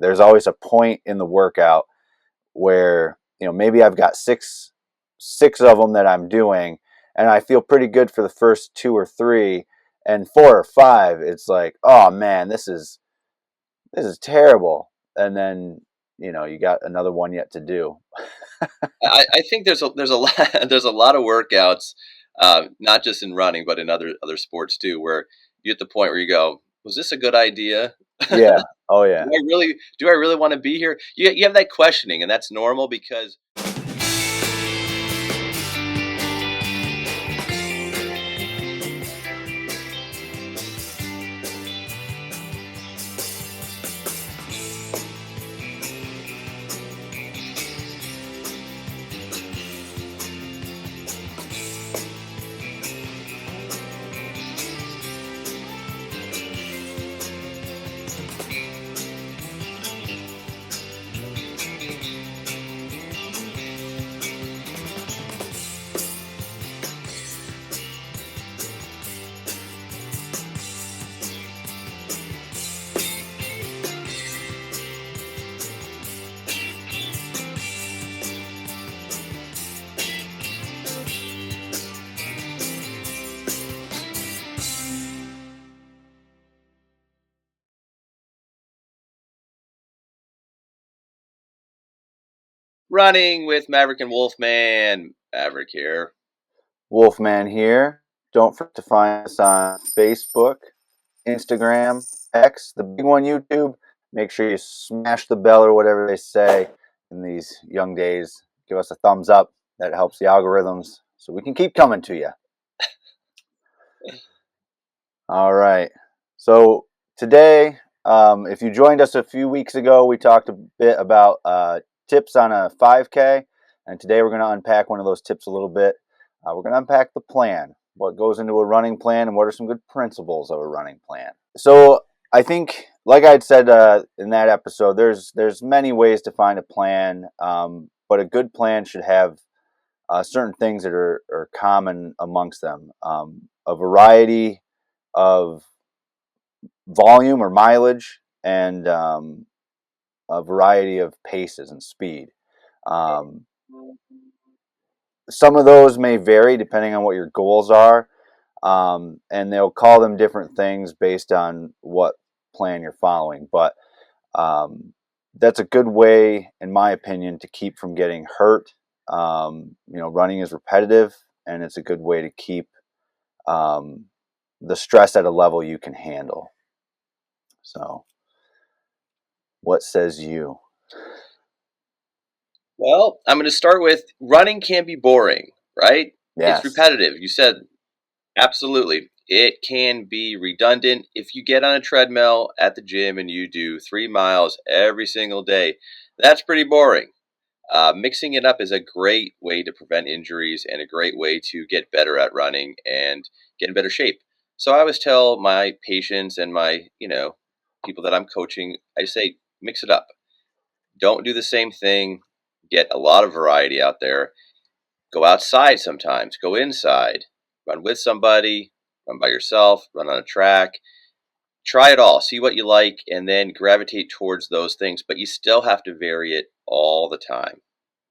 There's always a point in the workout where, maybe I've got six of them that I'm doing, and I feel pretty good for the first 2 or 3, and 4 or 5, it's like, oh man, this is terrible. And then, you got another one yet to do. I think there's a lot there's a lot of workouts, not just in running, but in other sports too, where you get the point where you go, "Was this a good idea? Yeah. Oh yeah. Do I really want to be here?" You have that questioning, and that's normal because running with Maverick and Wolfman. Maverick here. Wolfman here. Don't forget to find us on Facebook, Instagram, X, the big one, YouTube. Make sure you smash the bell or whatever they say in these young days. Give us a thumbs up. That helps the algorithms so we can keep coming to you. All right. So today, if you joined us a few weeks ago, we talked a bit about tips on a 5K. And today we're going to unpack one of those tips a little bit. We're going to unpack the plan, what goes into a running plan, and what are some good principles of a running plan. So I think, like I'd said in that episode, there's many ways to find a plan, but a good plan should have certain things that are common amongst them. A variety of volume or mileage, and a variety of paces and speed. Some of those may vary depending on what your goals are, and they'll call them different things based on what plan you're following. But that's a good way, in my opinion, to keep from getting hurt. Running is repetitive, and it's a good way to keep the stress at a level you can handle. So, what says you? Well, I'm going to start with running can be boring, right? Yes. It's repetitive. You said absolutely. It can be redundant. If you get on a treadmill at the gym and you do 3 miles every single day, that's pretty boring. Mixing it up is a great way to prevent injuries and a great way to get better at running and get in better shape. So I always tell my patients and my, people that I'm coaching, I say, mix it up. Don't do the same thing. Get a lot of variety out there. Go outside sometimes. Go inside. Run with somebody. Run by yourself. Run on a track. Try it all. See what you like, and then gravitate towards those things. But you still have to vary it all the time.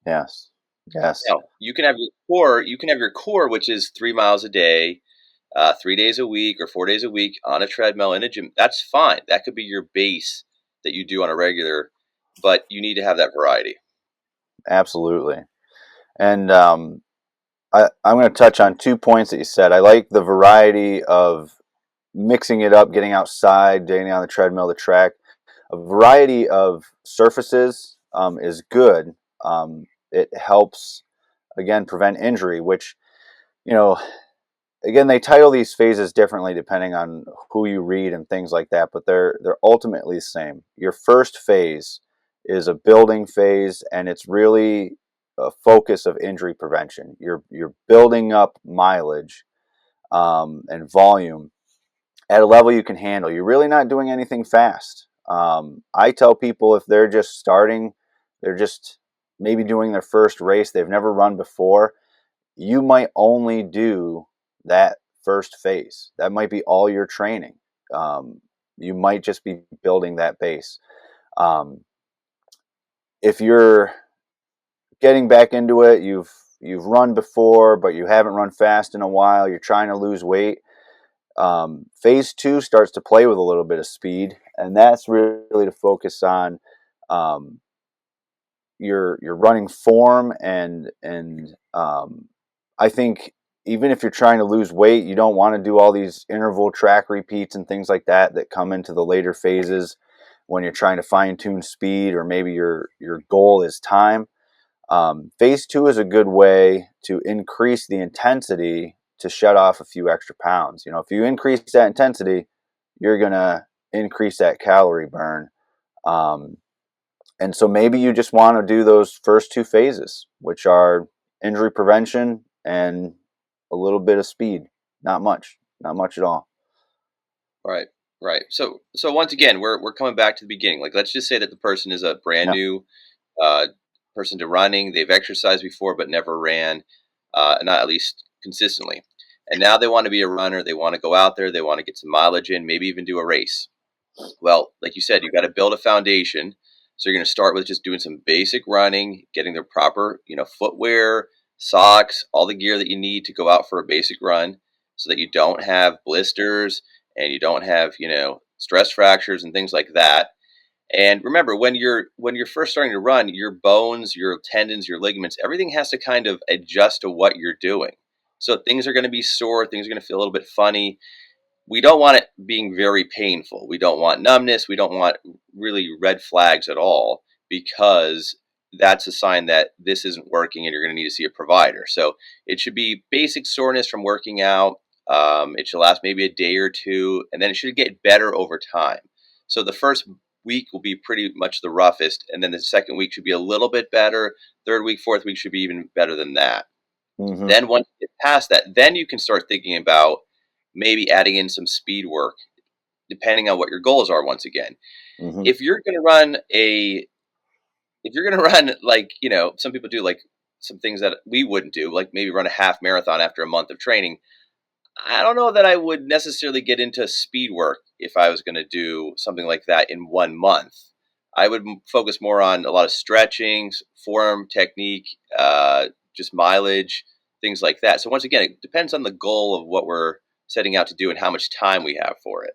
Yes. Yes. Now, you can have your core. You can have your core, which is 3 miles a day, 3 days a week, or 4 days a week on a treadmill in a gym. That's fine. That could be your base that you do on a regular. But you need to have that variety. Absolutely. And I'm going to touch on 2 points that you said. I like the variety of mixing it up, getting outside, getting on the treadmill, the track. A variety of surfaces is good. It helps, again, prevent injury, which, again, they title these phases differently depending on who you read and things like that, but they're ultimately the same. Your first phase is a building phase, and it's really a focus of injury prevention. You're building up mileage and volume at a level you can handle. You're really not doing anything fast. I tell people, if they're just starting, they're just maybe doing their first race, they've never run before, you might only do that first phase. That might be all your training. You might just be building that base. Um, if you're getting back into it, you've run before, but you haven't run fast in a while, you're trying to lose weight. Phase two starts to play with a little bit of speed, and that's really to focus on um, your running form and I think even if you're trying to lose weight, you don't want to do all these interval track repeats and things like that that come into the later phases when you're trying to fine tune speed, or maybe your goal is time. Phase two is a good way to increase the intensity to shed off a few extra pounds. You know, if you increase that intensity, you're gonna increase that calorie burn. Um, and so maybe you just want to do those first two phases, which are injury prevention and a little bit of speed. Not much at all. Right. Right. So once again, we're coming back to the beginning. Like, let's just say that the person is a brand Yeah. new uh, person to running. They've exercised before but never ran, not at least consistently. And now they want to be a runner. They want to go out there. They want to get some mileage in. Maybe even do a race. Well, like you said, you got to build a foundation. So you're going to start with just doing some basic running, getting the proper, footwear, socks, all the gear that you need to go out for a basic run, so that you don't have blisters and you don't have, stress fractures and things like that. And remember, when you're first starting to run, your bones, your tendons, your ligaments, everything has to kind of adjust to what you're doing. So things are going to be sore, things are going to feel a little bit funny. We don't want it being very painful. We don't want numbness. We don't want really red flags at all, because that's a sign that this isn't working and you're going to need to see a provider. So it should be basic soreness from working out. It should last maybe a day or two, and then it should get better over time. So the first week will be pretty much the roughest, and then the second week should be a little bit better. Third week, fourth week should be even better than that. Mm-hmm. Then once you get past that, then you can start thinking about maybe adding in some speed work, depending on what your goals are. Once again, Mm-hmm. if you're going to run like, some people do, like some things that we wouldn't do, like maybe run a half marathon after a month of training. I don't know that I would necessarily get into speed work if I was going to do something like that in 1 month. I would focus more on a lot of stretching, form, technique, just mileage, things like that. So once again, it depends on the goal of what we're setting out to do and how much time we have for it.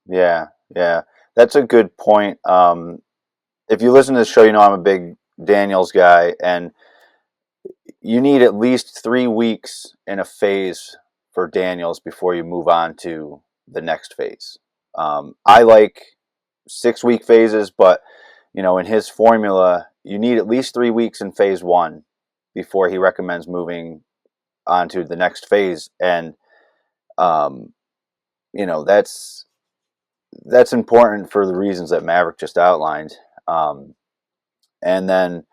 Yeah, yeah, that's a good point. If you listen to the show, you know I'm a big Daniels guy, and you need at least 3 weeks in a phase for Daniels before you move on to the next phase. I like 6 week phases, but in his formula, you need at least 3 weeks in phase one before he recommends moving on to the next phase. And um, that's important for the reasons that Maverick just outlined. Um, and then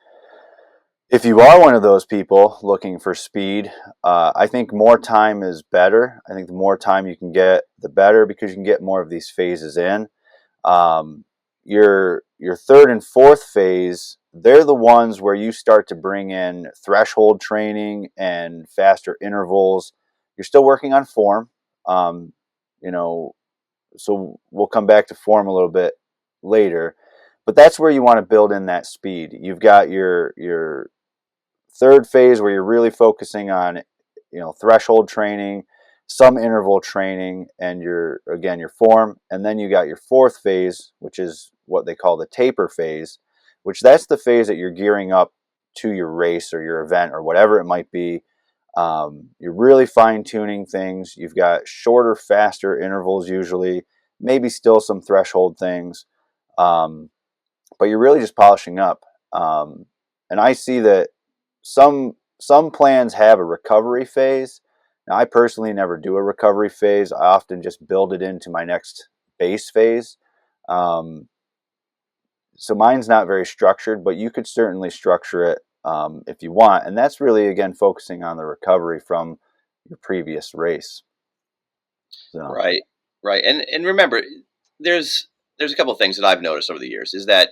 if you are one of those people looking for speed, I think more time is better. I think the more time you can get, the better, because you can get more of these phases in. Um, your third and fourth phase, they're the ones where you start to bring in threshold training and faster intervals. You're still working on form, um, you know, so we'll come back to form a little bit later. But that's where you want to build in that speed. You've got your third phase where you're really focusing on threshold training, some interval training, and your form. And then you got your fourth phase, which is what they call the taper phase, which that's the phase that you're gearing up to your race or your event or whatever it might be. You're really fine tuning things. You've got shorter, faster intervals usually, maybe still some threshold things, um, but you're really just polishing up. And I see that some plans have a recovery phase. Now, I personally never do a recovery phase. I often just build it into my next base phase. Um, so mine's not very structured, but you could certainly structure it if you want. And that's really, again, focusing on the recovery from your previous race. So, Right, right, and remember, there's a couple of things that I've noticed over the years is that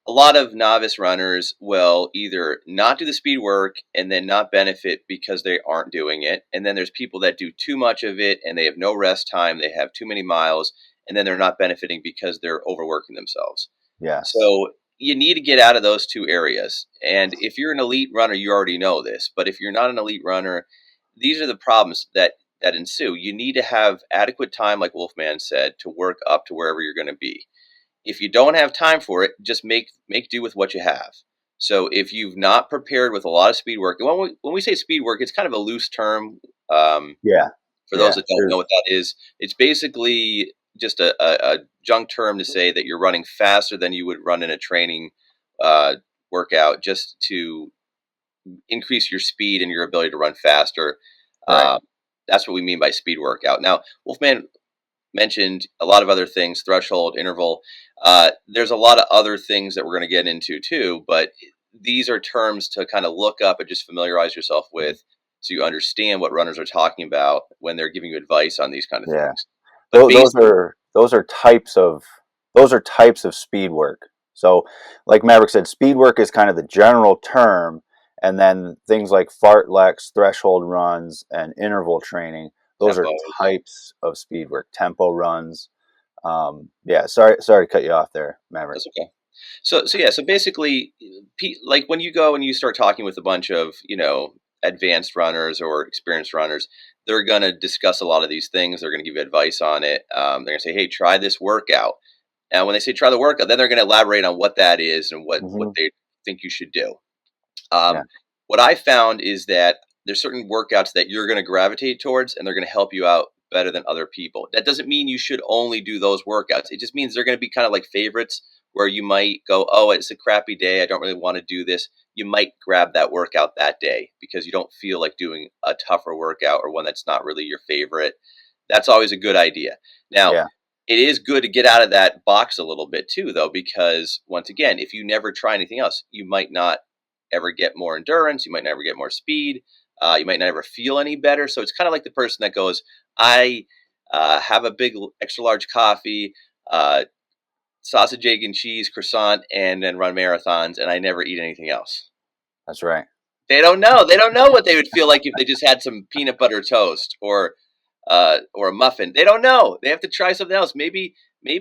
a lot of novice runners will either not do the speed work and then not benefit because they aren't doing it. And then there's people that do too much of it and they have no rest time. They have too many miles, and then they're not benefiting because they're overworking themselves. Yes. So you need to get out of those two areas. And if you're an elite runner, you already know this. But if you're not an elite runner, these are the problems that ensue. You need to have adequate time, like Wolfman said, to work up to wherever you're going to be. If you don't have time for it, just make do with what you have. So if you've not prepared with a lot of speed work, and when we say speed work, it's kind of a loose term. Um, Yeah. for those Yeah. that don't know what that is, it's basically just a junk term to say that you're running faster than you would run in a training uh, workout, just to increase your speed and your ability to run faster. Right. Uh, that's what we mean by speed workout. Now, Wolfman mentioned a lot of other things, threshold, interval. There's a lot of other things that we're going to get into too, but these are terms to kind of look up and just familiarize yourself with, so you understand what runners are talking about when they're giving you advice on these kind of Yeah. things. But basically, Those are types of speed work. So, like Maverick said, speed work is kind of the general term, and then things like fartleks, threshold runs, and interval training. Those are tempos. types of speed work. Tempo runs. Yeah. Sorry to cut you off there, Maverick. That's okay. So yeah, so basically, like when you go and you start talking with a bunch of advanced runners or experienced runners, they're going to discuss a lot of these things. They're going to give you advice on it. They're going to say, "Hey, try this workout." And when they say try the workout, then they're going to elaborate on what that is and what Hmm. they think you should do. Yeah. What I found is that there's certain workouts that you're going to gravitate towards, and they're going to help you out better than other people. That doesn't mean you should only do those workouts. It just means they're going to be kind of like favorites, where you might go, "Oh, it's a crappy day. I don't really want to do this." You might grab that workout that day because you don't feel like doing a tougher workout or one that's not really your favorite. That's always a good idea. Now, Yeah. it is good to get out of that box a little bit too, though, because once again, if you never try anything else, you might not ever get more endurance. You might never get more speed. You might never feel any better. So it's kind of like the person that goes, "I have a big extra large coffee, uh, sausage, egg, and cheese, croissant, and then run marathons, and I never eat anything else." That's right. They don't know. They don't know what they would feel like if they just had some peanut butter toast or a muffin. They don't know. They have to try something else. Maybe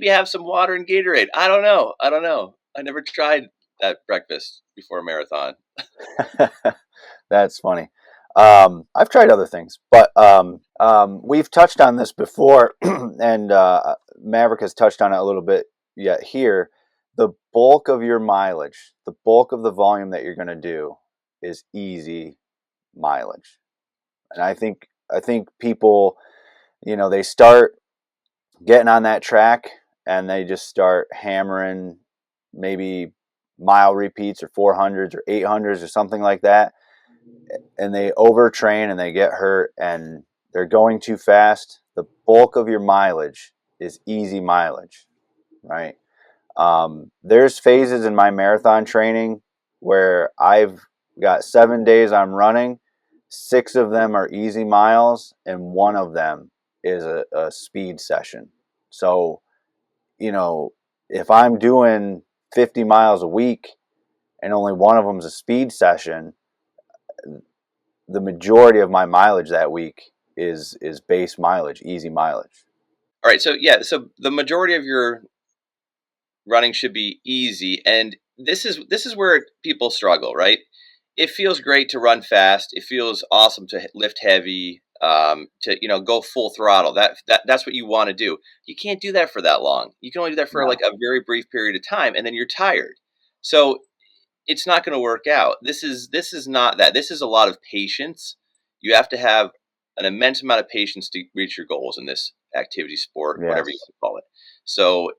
have some water and Gatorade. I don't know. I don't know. I never tried that breakfast before a marathon. That's funny. I've tried other things, but we've touched on this before, and Maverick has touched on it a little bit yet here. The bulk of your mileage, the bulk of the volume that you're going to do is easy mileage. And I think people, they start getting on that track and they just start hammering maybe mile repeats or 400s or 800s or something like that, and they overtrain and they get hurt and they're going too fast. The bulk of your mileage is easy mileage, right? There's phases in my marathon training where I've got 7 days I'm running. 6 of them are easy miles, and one of them is a speed session. So, you know, if I'm doing 50 miles a week and only one of them is a speed session, the majority of my mileage that week is base mileage, easy mileage. All right, so yeah, so the majority of your running should be easy, and this is where people struggle, right? It feels great to run fast. It feels awesome to lift heavy, to go full throttle. That's what you want to do. You can't do that for that long. You can only do that for No. like a very brief period of time, and then you're tired. So it's not going to work out. This is not that. This is a lot of patience. You have to have an immense amount of patience to reach your goals in this activity, sport, whatever you want Yes. to call it. So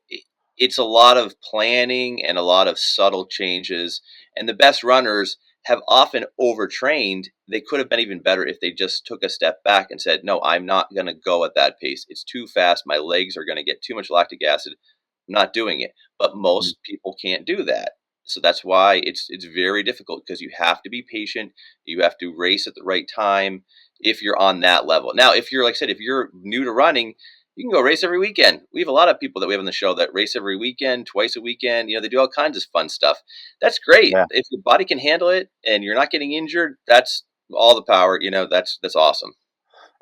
it's a lot of planning and a lot of subtle changes. And the best runners have often overtrained. They could have been even better if they just took a step back and said, "No, I'm not going to go at that pace. It's too fast. My legs are going to get too much lactic acid. I'm not doing it." But most people can't do that. So that's why it's very difficult, because you have to be patient. You have to race at the right time if you're on that level. Now, if you're, like I said, if you're new to running, you can go race every weekend. We have a lot of people that we have on the show that race every weekend, twice a weekend. They do all kinds of fun stuff. That's great. Yeah. If your body can handle it and you're not getting injured, that's all the power. That's awesome.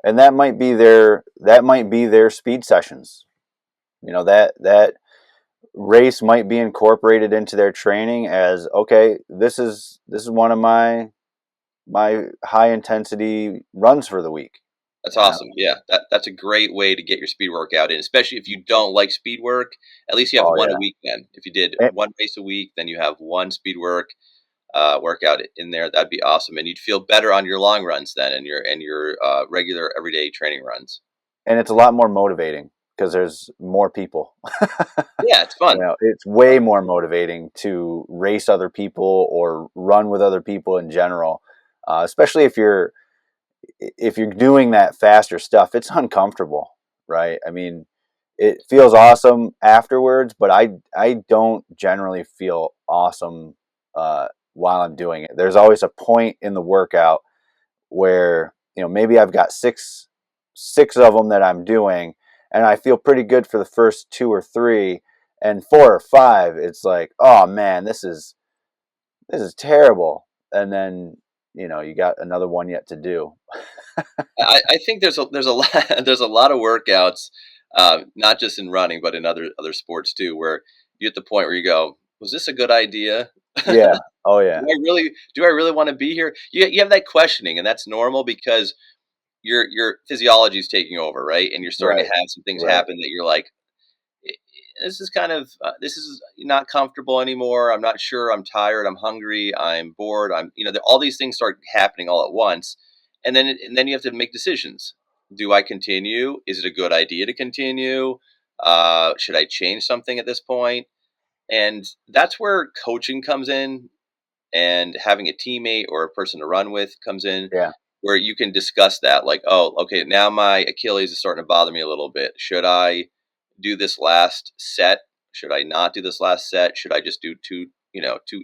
And that might be their speed sessions. That race might be incorporated into their training as, okay, this is one of my high intensity runs for the week. That's You know? awesome. Yeah, that's a great way to get your speed workout in, especially if you don't like speed work. At least you have Oh one a yeah. week then. If you did And, one race a week, then you have one speed workout in there. That'd be awesome, and you'd feel better on your long runs then, and your regular everyday training runs. and it's a lot more motivating because there's more people. Yeah, it's You fun. know, it's way more motivating to race other people or run with other people in general, especially if you're doing that faster stuff. It's uncomfortable, right? I mean, it feels awesome afterwards, but I don't generally feel awesome while I'm doing it. There's always a point in the workout where, maybe I've got six of them that I'm doing, and I feel pretty good for the first two or three, and four or five, it's like, oh man, this is terrible, and then you got another one yet to do. I think there's a lot there's a lot of workouts, not just in running, but in other sports too, where you get the point where you go, "Was this a good idea? Yeah. Oh yeah. Do I really want to be here?" You have that questioning, and that's normal because your physiology is taking over, right? And you're starting Right. to have some things Right. happen that you're like, this is kind of this is not comfortable anymore. I'm not sure. I'm tired. I'm hungry. I'm bored. All these things start happening all at once, and then you have to make decisions. Do I continue? Is it a good idea to continue? Should I change something at this point? And that's where coaching comes in, and having a teammate or a person to run with comes in, Yeah. where you can discuss that, like, oh, okay, now my Achilles is starting to bother me a little bit. Should I do this last set? Should I not do this last set? Should I just do two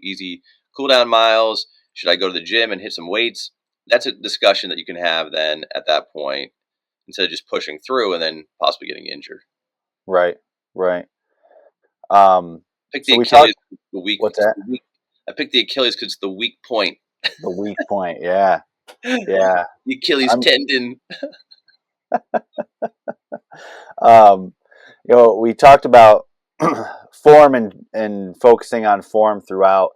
easy cool down miles? Should I go to the gym and hit some weights? That's a discussion that you can have then at that point, instead of just pushing through and then possibly getting injured. Right. Right. Um, Pick the so we Achilles talked. the weak. What's It's that? the weak. I picked the Achilles because it's the weak point. The weak point. Yeah. The Yeah. Achilles I'm. tendon. Um, we talked about form and focusing on form throughout.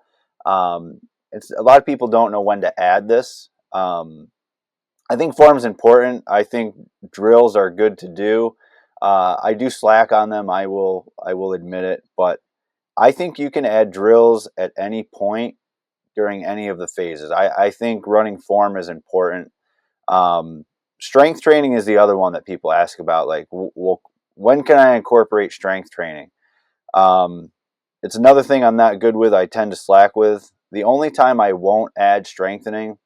It's a lot of people don't know when to add this. I think form is important. I think drills are good to do. I do slack on them. I will admit it, but I think you can add drills at any point during any of the phases. I think running form is important. Um, Strength training is the other one that people ask about. Like, well, when can I incorporate strength training? Um, it's another thing I'm not good with. I tend to slack with. The only time I won't add strengthening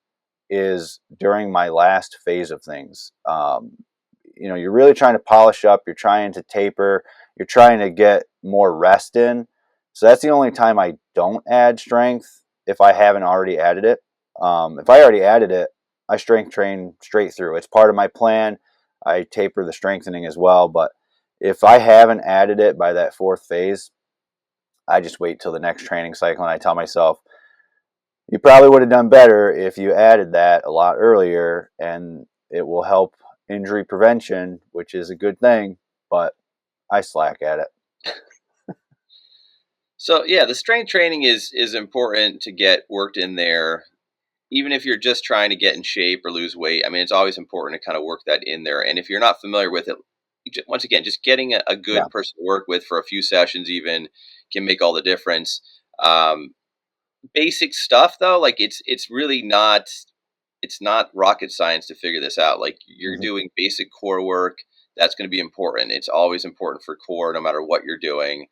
is during my last phase of things. You're really trying to polish up, you're trying to taper, you're trying to get more rest in. So that's the only time I don't add strength if I haven't already added it. If I already added it, I strength train straight through. It's part of my plan. I taper the strengthening as well. But if I haven't added it by that fourth phase, I just wait till the next training cycle and I tell myself, you probably would have done better if you added that a lot earlier, and it will help injury prevention, which is a good thing, but I slack at it. So yeah, the strength training is important to get worked in there, even if you're just trying to get in shape or lose weight. I mean, it's always important to kind of work that in there. And if you're not familiar with it, once again, just getting a Yeah. good person to work with for a few sessions even can make all the difference. Um, Basic stuff though, like it's really not, it's not rocket science to figure this out. Like, you're Hmm. doing basic core work. That's going to be important. It's always important for core, no matter what you're doing.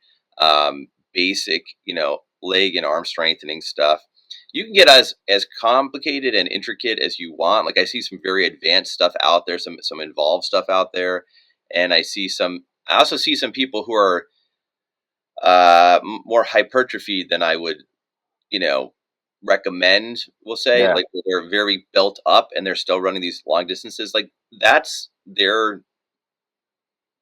Basic, leg and arm strengthening stuff. You can get as complicated and intricate as you want. Like, I see some very advanced stuff out there, some involved stuff out there, and I see some. I also see some people who are more hypertrophied than I would you know, recommend, we'll say, Yeah. like, where they're very built up and they're still running these long distances. Like, that's their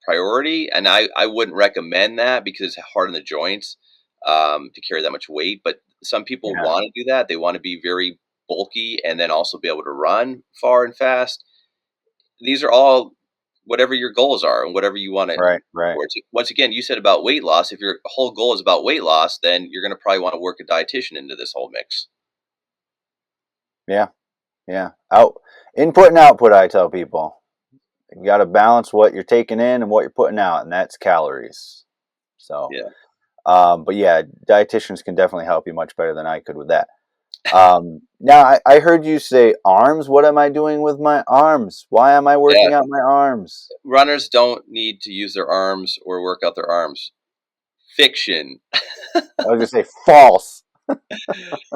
priority. And I wouldn't recommend that because it's hard on the joints, to carry that much weight. But some people Yeah. want to do that. They want to be very bulky and then also be able to run far and fast. These are all whatever your goals are and whatever you want to Right. Right. towards. Once again, you said about weight loss. If your whole goal is about weight loss, then you're going to probably want to work a dietitian into this whole mix. Yeah. Yeah. Input and output. I tell people you got to balance what you're taking in and what you're putting out, and that's calories. So, Yeah. but yeah, dietitians can definitely help you much better than I could with that. Now I heard you say arms. What am I doing with my arms? Why am I Yeah. working out my arms? Runners don't need to use their arms or work out their arms. Fiction. I was gonna say false.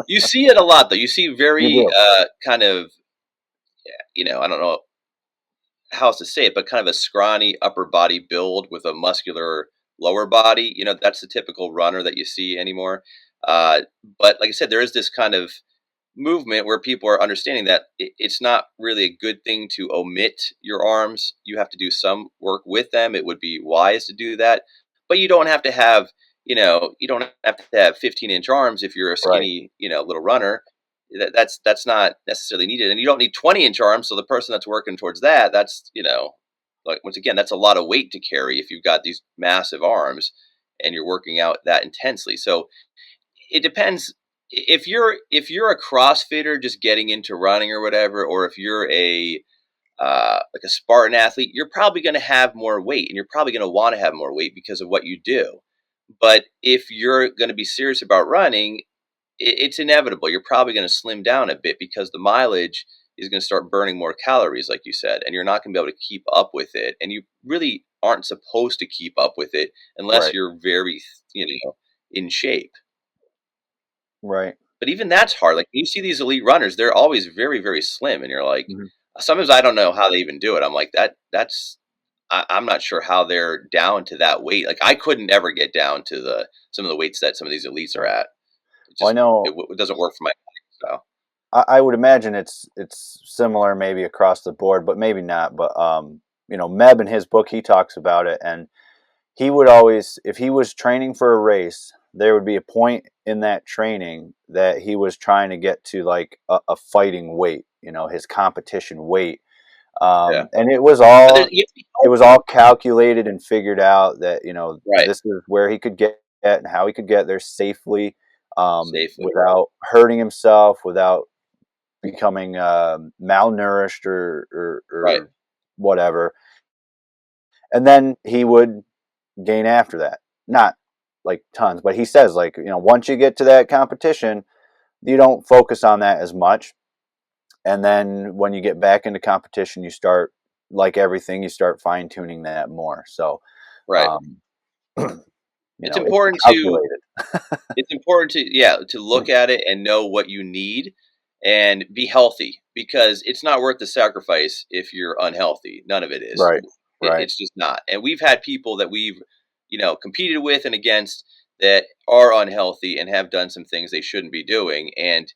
You see it a lot, though. You see You very do. kind of, I don't know how else to say it, but kind of a scrawny upper body build with a muscular lower body. That's the typical runner that you see anymore. But like I said, there is this kind of movement where people are understanding that it's not really a good thing to omit your arms. You have to do some work with them. It would be wise to do that, but you don't have to have, you don't have to have 15-inch arms if you're a Right. skinny, little runner. That's not necessarily needed, and you don't need 20-inch arms. So the person that's working towards that, that's like once again, that's a lot of weight to carry if you've got these massive arms and you're working out that intensely. So it depends if you're a CrossFitter just getting into running or whatever, or if you're a like a Spartan athlete, you're probably going to have more weight, and you're probably going to want to have more weight because of what you do. But if you're going to be serious about running, it's inevitable. You're probably going to slim down a bit because the mileage is going to start burning more calories, like you said, and you're not going to be able to keep up with it. And you really aren't supposed to keep up with it unless Right. you're very, in shape. Right. But even that's hard. Like, you see these elite runners, they're always very, very slim, and you're like, Mhm. sometimes I don't know how they even do it. I'm like, I'm not sure how they're down to that weight. Like, I couldn't ever get down to some of the weights that some of these elites are Right. at. It Well, I just know. it doesn't work for my body. So I would imagine it's similar maybe across the board, but maybe not. But Meb in his book he talks about it, and he would always, if he was training for a race, there would be a point in that training that he was trying to get to like a fighting weight, his competition weight, yeah, and but there, you have to be it was healthy. all calculated and figured out that Right, this is where he could get and how he could get there safely, safely. without hurting himself, without becoming malnourished Right, or whatever. And then he would gain after that. Not like tons, but he says like, once you get to that competition, you don't focus on that as much. And then when you get back into competition, you start, like everything, you start fine tuning that more. So, right. um, It's it's important to calculated. It's important to, yeah, to look at it and know what you need and be healthy, because it's not worth the sacrifice if you're unhealthy. None of it is. Right. Right. It's just not. And we've had people that we've, competed with and against that are unhealthy and have done some things they shouldn't be doing. And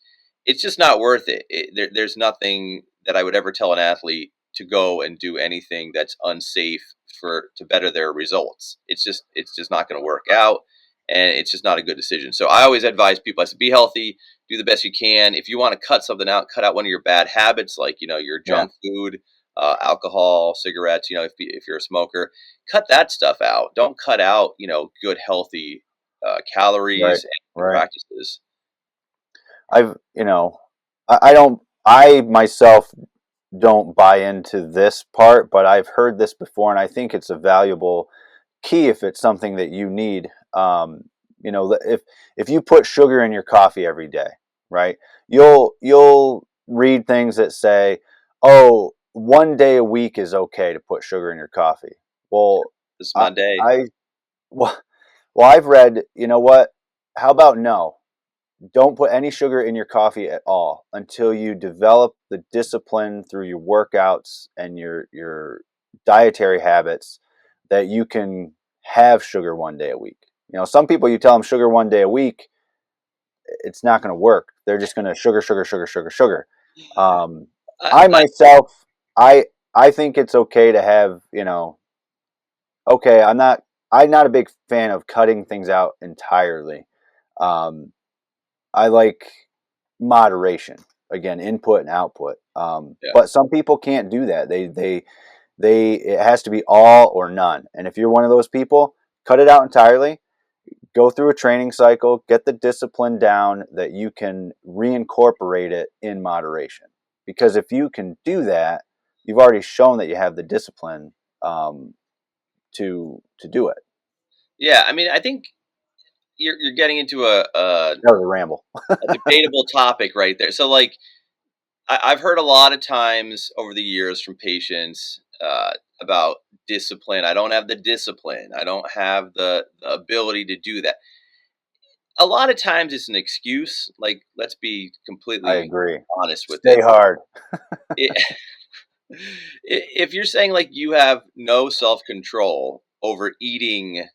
it's just not worth it. There's nothing that I would ever tell an athlete to go and do anything that's unsafe to better their results. It's just not going to work out, and it's just not a good decision. So I always advise people, I said, be healthy, do the best you can. If you want to cut something out, cut out one of your bad habits, like, your Yeah. junk food, alcohol, cigarettes, if you're a smoker, cut that stuff out. Don't cut out, good, healthy Right. calories and Right. practices. I've, I don't, I myself don't buy into this part, but I've heard this before, and I think it's a valuable key if it's something that you need. If you put sugar in your coffee every day, right? You'll read things that say, "Oh, 1 day a week is okay to put sugar in your coffee." Well, This is I, my day. I well, I've read. You know what? How about no? Don't put any sugar in your coffee at all until you develop the discipline through your workouts and your dietary habits that you can have sugar 1 day a week. Some people, you tell them sugar 1 day a week, it's not going to work. They're just going to sugar, sugar, sugar, sugar, sugar. Um, I, I I, myself, I think it's okay to have, okay, I'm not a big fan of cutting things out entirely. Um, I like moderation, again, input and output. yeah, But some people can't do that. They It has to be all or none. And if you're one of those people, cut it out entirely. Go through a training cycle, get the discipline down that you can reincorporate it in moderation. Because if you can do that, you've already shown that you have the discipline to do it. Yeah, I mean, I think you're getting into That was a ramble. a debatable topic right there. So, like, I've heard a lot of times over the years from patients about discipline. I don't have the discipline. I don't have the ability to do that. A lot of times it's an excuse. Like, let's be I completely agree. honest with Stay it. hard. It if you're saying like you have no self control over eating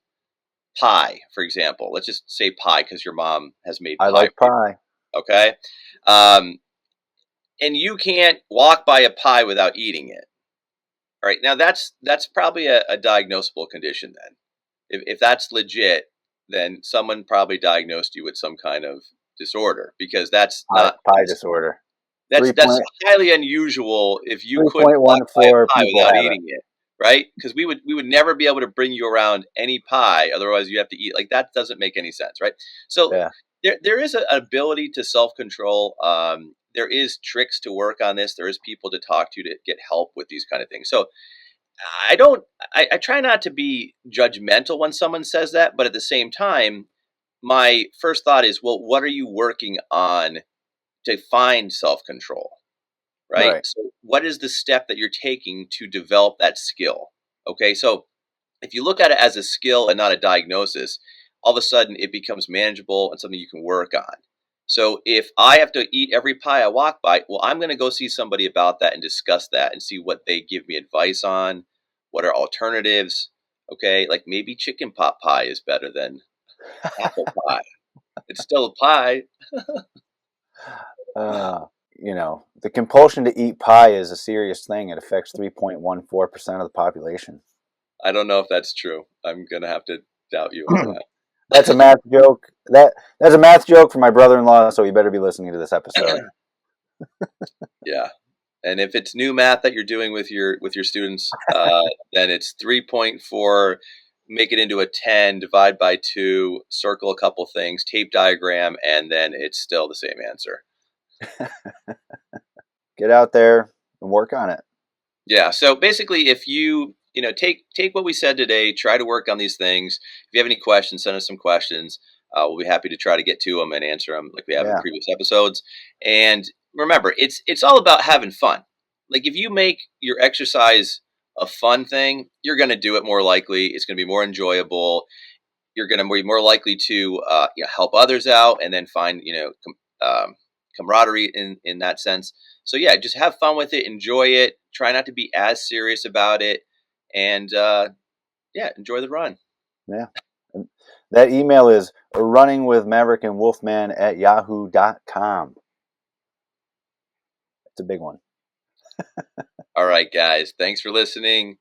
pie, for example, let's just say pie because your mom has made I pie like for you, pie. okay? Um, and you can't walk by a pie without eating it. All right, now that's probably a diagnosable condition. Then, if that's legit, then someone probably diagnosed you with some kind of disorder because that's not Pie disorder. that's 3 that's point, highly unusual if you couldn't walk by a 3.14 pie people without have it. eating it, right? Because we would never be able to bring you around any pie, otherwise you have to eat. Like that doesn't make any sense, right? So Yeah. there is an ability to self control. There is tricks to work on this. There is people to talk to get help with these kind of things. So I don't. I try not to be judgmental when someone says that, but at the same time, my first thought is, well, what are you working on to find self control? Right? Right. So, what is the step that you're taking to develop that skill? Okay, so if you look at it as a skill and not a diagnosis, all of a sudden it becomes manageable and something you can work on. So, if I have to eat every pie I walk by, well, I'm going to go see somebody about that and discuss that and see what they give me advice on. What are alternatives? Okay, like maybe chicken pot pie is better than apple pie. It's still a pie. Uh, the compulsion to eat pie is a serious thing. It affects 3.14% of the population. I don't know if that's true. I'm going to have to doubt you on that. That's a math joke. That's a math joke for my brother-in-law, so you better be listening to this episode. Yeah. And if it's new math that you're doing with your students, then it's 3.4. Make it into a 10. Divide by 2. Circle a couple things. Tape diagram, and then it's still the same answer. Get out there and work on it. Yeah. So basically, if you take what we said today, try to work on these things. If you have any questions, send us some questions. We'll be happy to try to get to them and answer them like we have in Yeah. previous episodes. And remember, it's all about having fun. Like if you make your exercise a fun thing, you're going to do it more likely. It's going to be more enjoyable. You're going to be more likely to help others out, and then find camaraderie in that sense. So yeah, just have fun with it, enjoy it. Try not to be as serious about it, and yeah, enjoy the run. Yeah. And that email is runningwithMaverickandWolfman at yahoo.com. It's a big one. All right, guys, thanks for listening.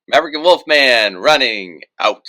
Maverick and Wolfman running out.